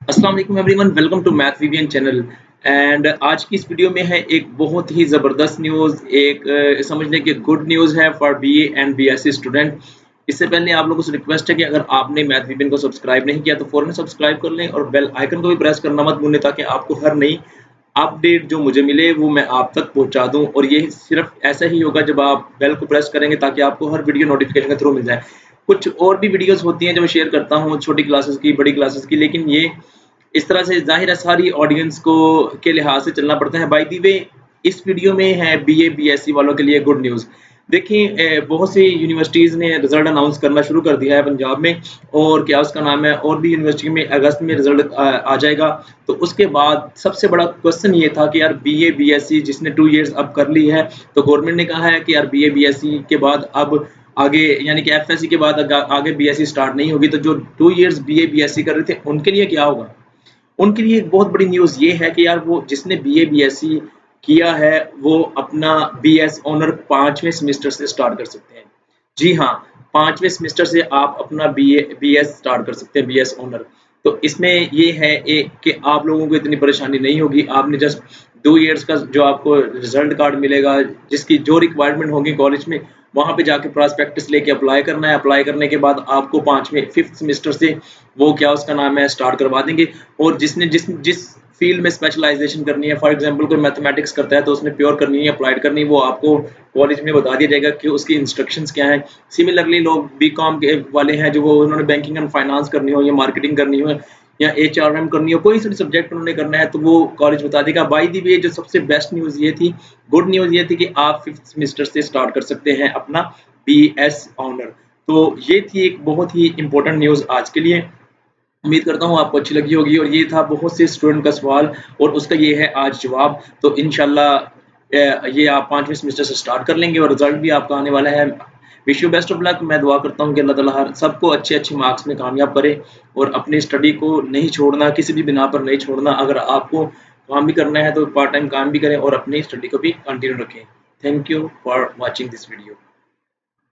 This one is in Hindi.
अस्सलाम वालेकुम everyone, welcome to math VVN channel. And आज की इस वीडियो में है एक बहुत ही ज़बरदस्त न्यूज़, एक समझ लें कि गुड न्यूज़ है for BA and BSc student. इससे पहले आप लोगों से रिक्वेस्ट है कि अगर आपने मैथ वीवीएन को सब्सक्राइब नहीं किया तो फ़ौरन सब्सक्राइब कर लें और बेल आइकन को भी प्रेस करना मत भूलें ताकि आपको हर नई अपडेट जो मुझे मिले वो मैं आप तक पहुँचा दूँ। और ये सिर्फ़ ऐसा ही होगा जब आप बेल को प्रेस करेंगे ताकि आपको हर वीडियो नोटिफ़िकेशन के थ्रू मिल जाए। कुछ और भी वीडियोज़ होती हैं जो मैं शेयर करता हूँ, छोटी क्लासेस की, बड़ी क्लासेस की, लेकिन ये इस तरह से ज़ाहिर है सारी ऑडियंस को के लिहाज से चलना पड़ता है। बाय द वे इस वीडियो में है बीए बीएससी वालों के लिए गुड न्यूज़। देखिए बहुत सी यूनिवर्सिटीज़ ने रिज़ल्ट अनाउंस करना शुरू कर दिया है पंजाब में, और क्या उसका नाम है, और भी यूनिवर्सिटी में अगस्त में रिज़ल्ट आ जाएगा। तो उसके बाद सबसे बड़ा क्वेश्चन ये था कि यार बीए बीएससी जिसने 2 इयर्स अब कर ली है, तो गवर्नमेंट ने कहा है कि यार बीए बीएससी के बाद अब आगे यानी कि एफएससी के बाद आगे बीएससी स्टार्ट नहीं होगी, तो जो 2 इयर्स बीए बीएससी कर रहे थे उनके लिए क्या होगा? उनके लिए एक बहुत बड़ी न्यूज़ ये है कि यार वो जिसने बीए बीएससी किया है वो अपना बीएस ऑनर 5वें सेमेस्टर से स्टार्ट कर सकते हैं। जी हाँ, 5वें सेमेस्टर से आप अपना बीएस स्टार्ट कर सकते हैं, बीएस ऑनर। तो इसमें ये है कि आप लोगों को इतनी परेशानी नहीं होगी। आपने जस्ट 2 इयर्स का जो आपको रिजल्ट कार्ड मिलेगा, जिसकी जो रिक्वायरमेंट होगी कॉलेज में, वहाँ पे जाके प्रॉस्पेक्टस लेके अप्लाई करना है। अप्लाई करने के बाद आपको 5वें 5th सेमेस्टर से वो क्या उसका नाम है स्टार्ट करवा देंगे। और जिसने जिस फील्ड में स्पेशलाइजेशन करनी है, फॉर एग्जांपल कोई मैथमेटिक्स करता है तो उसने प्योर करनी है, अप्लाइड करनी है, वो आपको कॉलेज में बता दिया जाएगा कि उसकी इंस्ट्रक्शंस क्या हैं। सिमिलरली लोग बीकॉम के वाले हैं जो वो उन्होंने बैंकिंग एंड फाइनेंस करनी हो या मार्केटिंग करनी हो या एचआरएम करनी हो, कोई सा भी सब्जेक्ट उन्होंने करना है तो वो कॉलेज बता देगा। बाय द वे जो सबसे बेस्ट न्यूज़ ये थी, गुड न्यूज़ ये थी कि आप 5th सेमेस्टर से स्टार्ट कर सकते हैं अपना बीएस ऑनर। तो ये थी एक बहुत ही इंपॉर्टेंट न्यूज़ आज के लिए। उम्मीद करता हूँ आपको अच्छी लगी होगी, और ये था बहुत से स्टूडेंट का सवाल और उसका ये है आज जवाब। तो इंशाल्लाह ये आप 5वें सेमेस्टर से स्टार्ट कर लेंगे और रिजल्ट भी आपका आने वाला है। Wish you best of luck. मैं दुआ करता हूँ कि अल्लाह ताला हर सबको अच्छे-अच्छे मार्क्स में कामयाब करे, और अपनी स्टडी को नहीं छोड़ना, किसी भी बिना पर नहीं छोड़ना। अगर आपको काम भी करना है तो पार्ट टाइम काम भी करें और अपनी स्टडी को भी कंटिन्यू रखें। Thank you for watching this video.